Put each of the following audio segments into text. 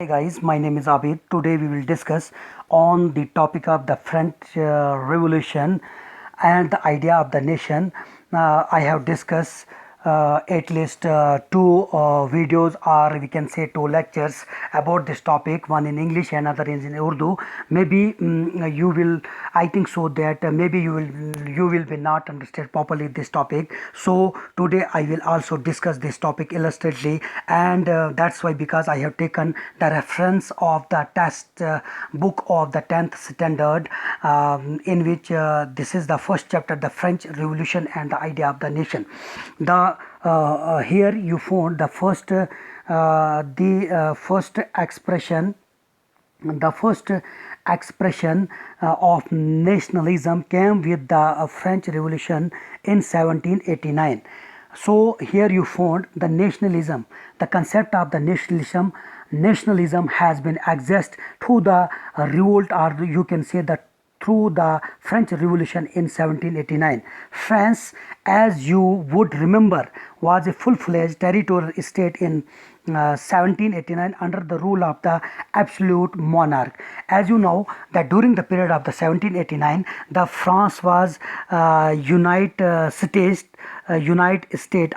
Hey guys, my name is Abid. Today we will discuss on the topic of the French Revolution and the idea of the nation. I have discussed at least two videos, or we can say two lectures about this topic, one in English and another is in Urdu. Maybe you will, I think so that maybe you will be not understand properly this topic. So today I will also discuss this topic illustrately, and that's why, because I have taken the reference of the test book of the 10th standard, in which this is the first chapter, the French Revolution and the idea of the nation. The Here you found the first expression, the first expression of nationalism came with the French Revolution in 1789. So here you found the nationalism, the concept of the nationalism has been exist through the revolt, or you can say that through the French Revolution in 1789. France, as you would remember, was a full-fledged territorial state in 1789 under the rule of the absolute monarch. As you know that during the period of the 1789, the France was United State,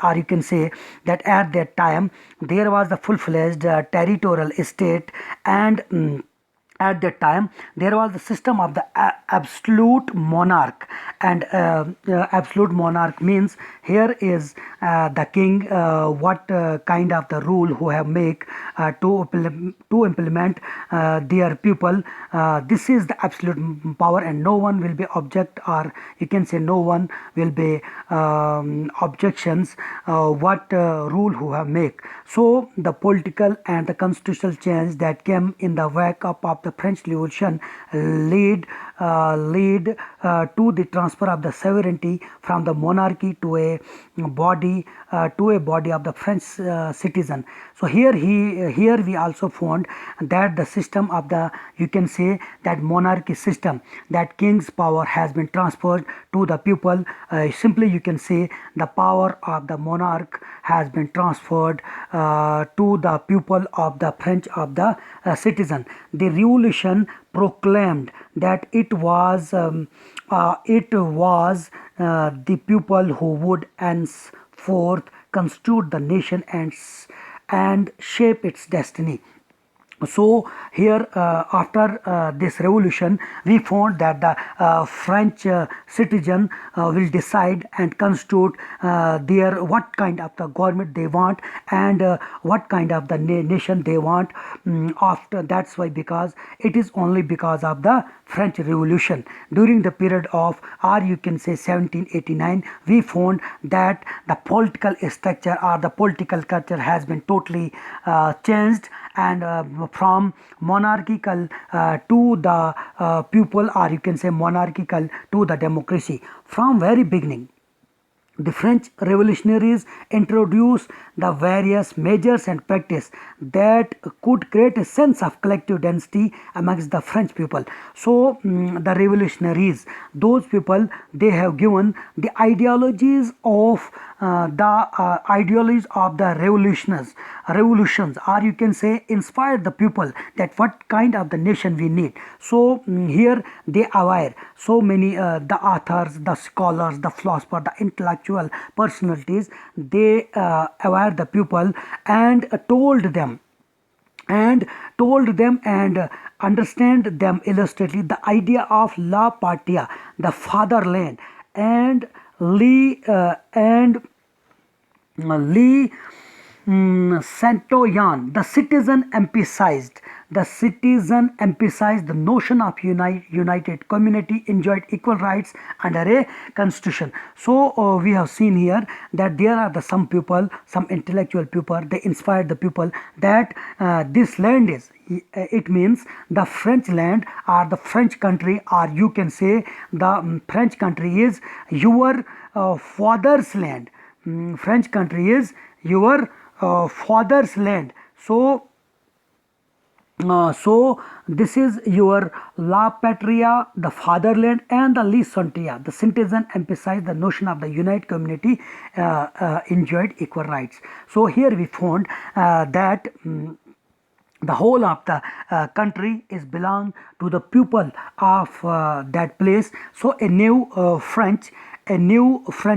or you can say that at that time there was the full-fledged territorial state, and at that time there was the system of the absolute monarch. And absolute monarch means here is the king, what kind of the rule who have make to implement their people. This is the absolute power, and no one will be object, or you can say no one will be objections what rule who have make. So the political and the constitutional change that came in the wake up of the French Revolution lead to the transfer of the sovereignty from the monarchy to a body of the French citizen. So here we also found that the system of the, you can say that monarchy system, that king's power has been transferred to the people. Simply you can say the power of the monarch has been transferred to the people of the French of the citizen. The revolution proclaimed that it was the people who would henceforth constitute the nation and shape its destiny. So here after this revolution, we found that the French citizen will decide and constitute their what kind of the government they want, and what kind of the nation they want. After that's why, because it is only because of the French Revolution during the period of, or you can say 1789, we found that the political structure or the political culture has been totally changed, and from monarchical to the people, or you can say monarchical to the democracy. From very beginning, the French revolutionaries introduced the various measures and practice that could create a sense of collective density amongst the French people. So the revolutionaries, those people, they have given the ideologies of the revolutions, or you can say inspired the people that what kind of the nation we need. So here they aware so many the authors, the scholars, the philosophers, the intellectual personalities, they aware the people and and understand them illustrately the idea of la patria, the fatherland, and Lee Santoyan, the citizen emphasized the notion of united community enjoyed equal rights under a constitution. So we have seen here that there are some people, some intellectual people, they inspired the people that this land is, it means the French land or the French country, or you can say the French country is your father's land. French country is your father's land. So this is your La Patria, the fatherland, and the Lis Sontia. The citizen emphasized the notion of the united community enjoyed equal rights. So here we found that the whole of the country is belong to the people of that place. So a new French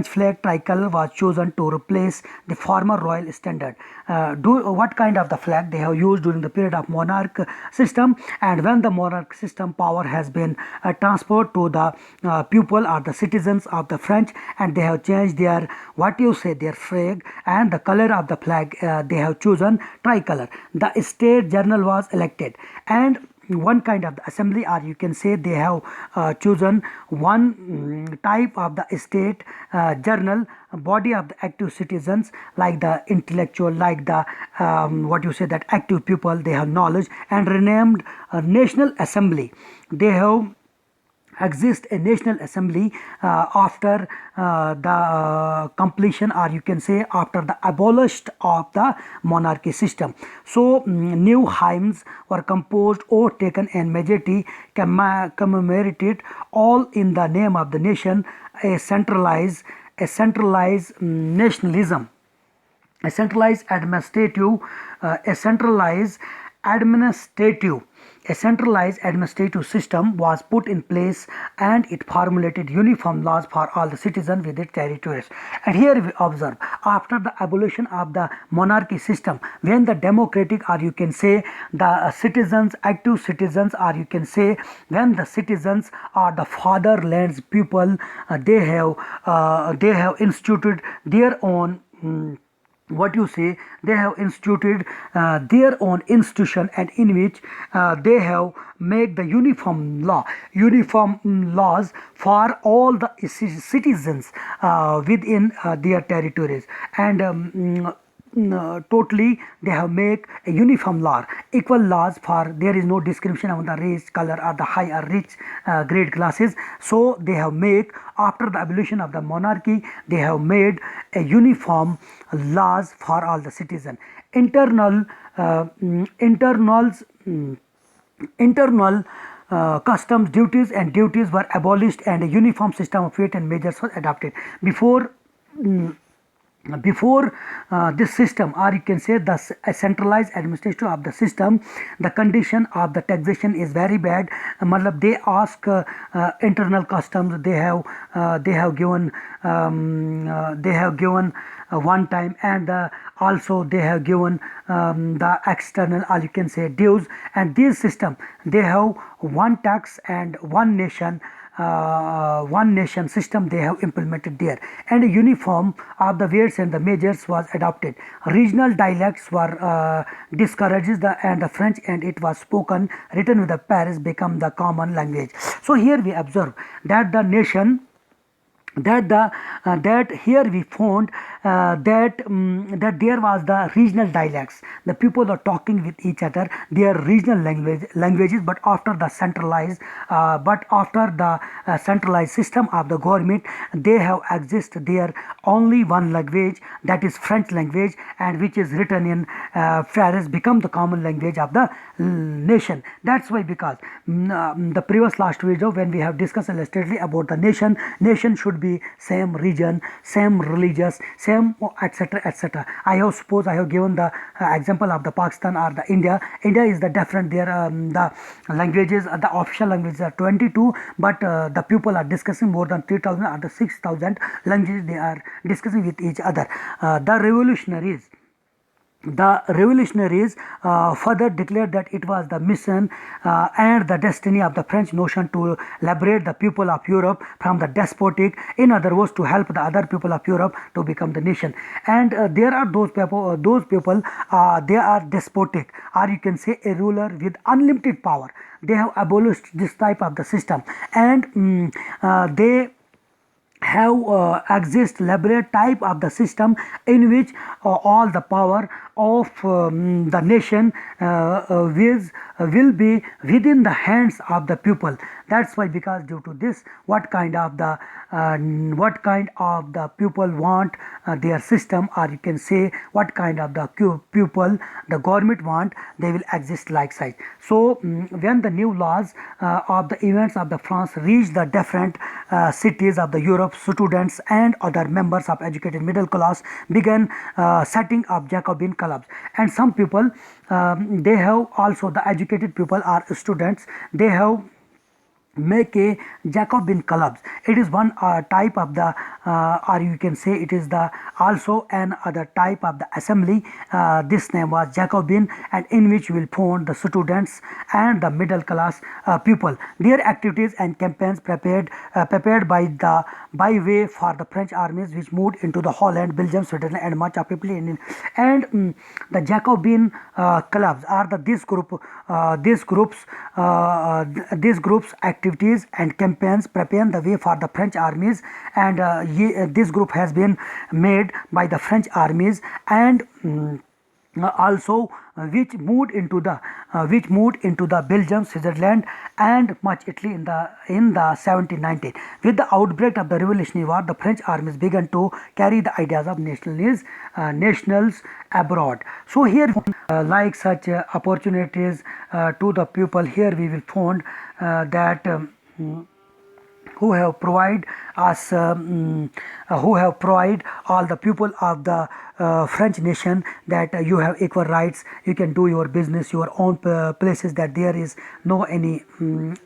flag tricolor was chosen to replace the former royal standard. What kind of the flag they have used during the period of monarch system, and when the monarch system power has been transferred to the people or the citizens of the French, and they have changed their, what you say, their flag and the color of the flag, they have chosen tricolor. The state journal was elected, and one kind of the assembly, or you can say they have chosen one type of the state journal, body of the active citizens, like the intellectual, like the what you say, that active people, they have knowledge, and renamed national assembly. They have exist a national assembly after the completion, or you can say after the abolished of the monarchy system. So new hymns were composed or taken, and majority commemorated, all in the name of the nation. A centralized nationalism, a centralized administrative a centralized administrative a centralized administrative system was put in place, and it formulated uniform laws for all the citizens with its territories. And here we observe, after the abolition of the monarchy system, when the democratic, or you can say the citizens, active citizens, or you can say when the citizens are the fatherland's people, they have instituted their own what you say, they have instituted their own institution, and in which they have made the uniform laws for all the citizens within their territories. And totally they have make a uniform law, equal laws, for there is no discrimination among the race, color, or the high or rich grade classes. So they have make, after the abolition of the monarchy, they have made a uniform laws for all the citizens. Internal customs duties and duties were abolished, and a uniform system of weight and measures was adopted. Before this system, or you can say the centralized administration of the system, the condition of the taxation is very bad. Matlab, they ask internal customs, they have given one time, and also they have given the external, or you can say dues. And this system, they have one tax and one nation system they have implemented there, and a uniform of the weights and the measures was adopted. Regional dialects were discouraged, and the French, and it was spoken, written with the Paris, become the common language. So here we observe that the nation, that here we found that there was the regional dialects, the people are talking with each other, their regional languages. But after the centralized system of the government, they have exist there only one language, that is French language, and which is written in Paris, become the common language of the nation. That's why, because the previous last video, when we have discussed illustratively about the nation should be same region, same religious, same etc etc. I have given the example of the Pakistan or the India. Is the different there, the languages, the official languages are 22, but the people are discussing more than 3,000 or the 6,000 languages they are discussing with each other. The revolutionaries further declared that it was the mission and the destiny of the French nation to liberate the people of Europe from the despotic, in other words, to help the other people of Europe to become the nation. And there are those people, they are despotic, or you can say a ruler with unlimited power. They have abolished this type of the system, and they have exist liberal type of the system, in which all the power of the nation will be within the hands of the people. That's why, because due to this, what kind of the people want their system, or you can say what kind of the people the government want, they will exist like such. So when the new laws of the events of the France reach the different cities of the Europe, of students and other members of educated middle class began setting up Jacobin clubs. And some people, they have also, the educated people are students, they have make a Jacobin clubs. It is one type of the, or you can say it is the also an other type of the assembly. This name was Jacobin, and in which will found the students and the middle class people. Their activities and campaigns prepared by way for the French armies which moved into the Holland, Belgium, Switzerland, and much of people in. And the Jacobin clubs are the these groups activities and campaigns prepare the way for the French armies, and this group has been made by the French armies, and also which moved into the Belgium, Switzerland, and much Italy in the 1719. With the outbreak of the Revolutionary War, the French armies began to carry the ideas of nationals abroad. So here, like such opportunities to the people, here we will find that. Who have provided us, who have provided all the people of the French nation that you have equal rights, you can do your business, your own places, that there is no any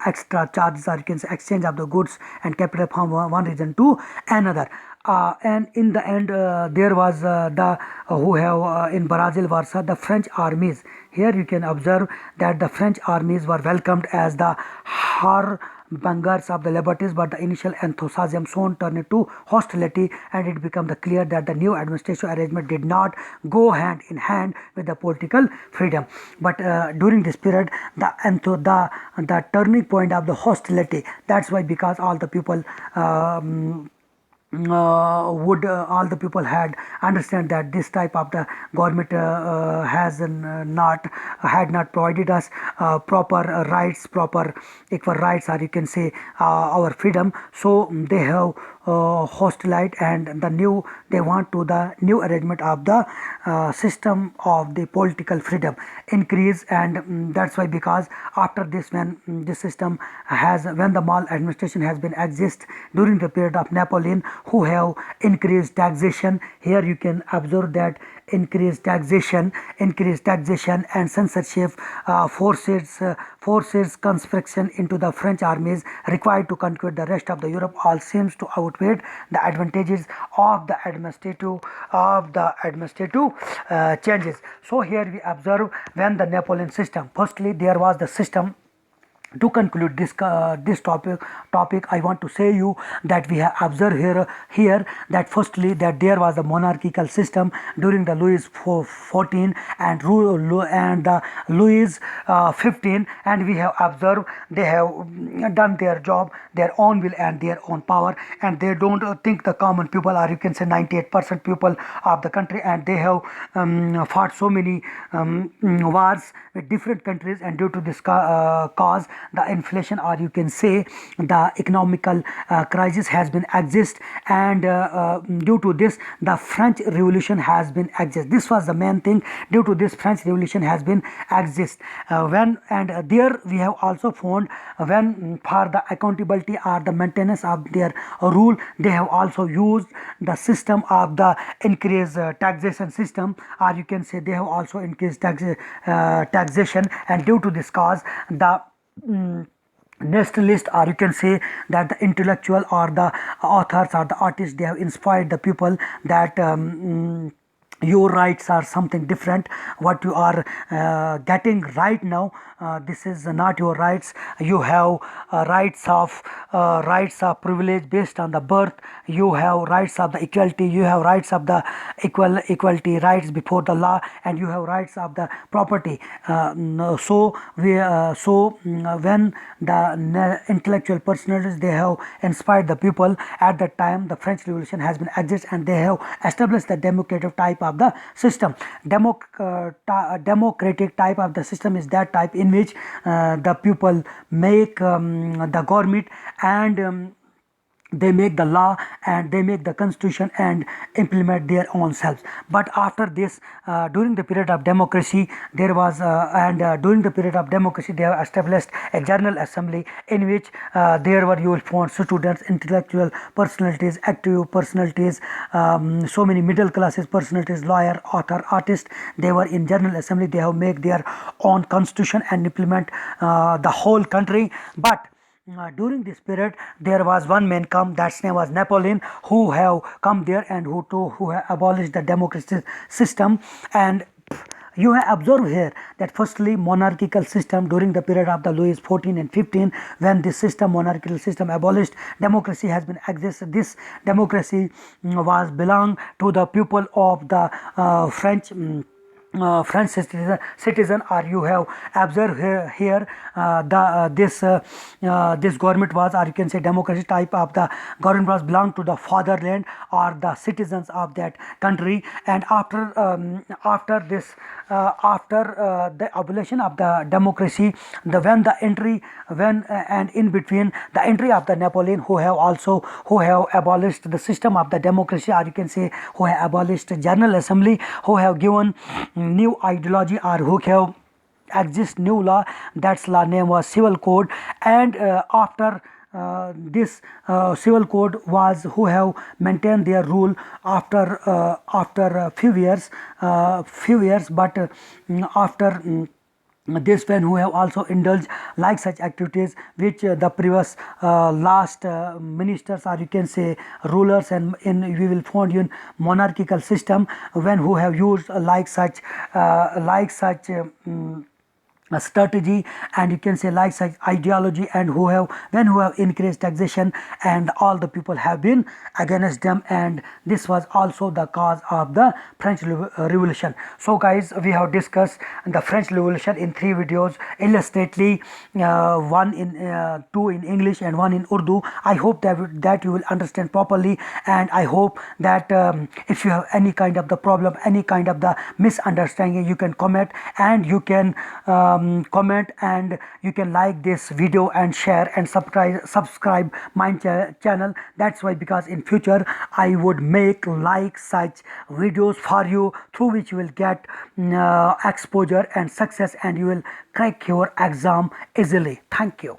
extra charges, or you can say exchange of the goods and capital from one region to another. And in the end, there was the who have in Brazil, Warsaw, the French armies. Here you can observe that the French armies were welcomed as the harbingers of the liberties, but the initial enthusiasm soon turned into hostility, and it became clear that the new administrative arrangement did not go hand in hand with the political freedom. But during this period, the turning point of the hostility. That's why, because all the people. Would all the people had understand that this type of the government has not had not provided us proper rights, proper equal rights, or you can say our freedom. So they have hostile, and they want to the new arrangement of the system of the political freedom increase. And that's why, because after this, when this system has, when the mal administration has been exist during the period of Napoleon, who have increased taxation. Here you can observe that increased taxation and censorship forces conscription into the French armies required to conquer the rest of the Europe all seems to outweigh the advantages of the administrative changes. So here we observe, when the Napoleon system, firstly there was the system. To conclude this topic, I want to say you that we have observed here that firstly that there was a monarchical system during the Louis XIV and the Louis XV, and we have observed they have done their job, their own will and their own power, and they don't think the common people, or you can say 98% people of the country, and they have fought so many wars with different countries, and due to this cause, the inflation, or you can say the economical crisis has been exist, and due to this the French Revolution has been exist. This was the main thing. Due to this, French Revolution has been exist. There we have also found, when for the accountability or the maintenance of their rule, they have also used the system of the increased taxation system, or you can say they have also increased taxation, and due to this cause, the nationalist, or you can say that the intellectual or the authors or the artists, they have inspired the people that your rights are something different. What you are getting right now, this is not your rights. You have rights of privilege based on the birth. You have rights of the equality. You have rights of the equality rights before the law, and you have rights of the property. When the intellectual personalities, they have inspired the people at that time, the French Revolution has been exist, and they have established the democratic type of the system. Democratic type of the system is that type in which the people make the government, and they make the law and they make the constitution and implement their own selves. But after this, during the period of democracy, there was and during the period of democracy they have established a general assembly in which there were, you will find, students, intellectual personalities, active personalities, so many middle classes personalities, lawyer, author, artist. They were in general assembly. They have make their own constitution and implement the whole country. But during this period, there was one man come, that's name was Napoleon, who have come there and who have abolished the democracy system. And you have observed here that firstly monarchical system during the period of the Louis 14 and 15, when this system, monarchical system, abolished, democracy has been existed. This democracy was belong to the people of the French citizen, or you have observed here this government was, or you can say democracy type of the government was belong to the fatherland or the citizens of that country. And after this after the abolition of the democracy, and in between the entry of the Napoleon, who have abolished the system of the democracy, or you can say who have abolished general assembly, who have given new ideology, or who have exist new law. That's law name was civil code. And after this civil code was, who have maintained their rule after few years, but after this one, who have also indulged like such activities which the previous last ministers, or you can say rulers, and in we will find in monarchical system, when who have used like such a strategy, and you can say like such ideology, and who have increased taxation, and all the people have been against them. And this was also the cause of the French Revolution. So guys, we have discussed the French Revolution in 3 videos illustrately, two in English and one in Urdu. I hope that you will understand properly, and I hope that if you have any kind of the problem, any kind of the misunderstanding, you can comment, and you can comment, and you can like this video and share and subscribe my channel. That's why, because in future I would make like such videos for you, through which you will get exposure and success, and you will crack your exam easily. Thank you.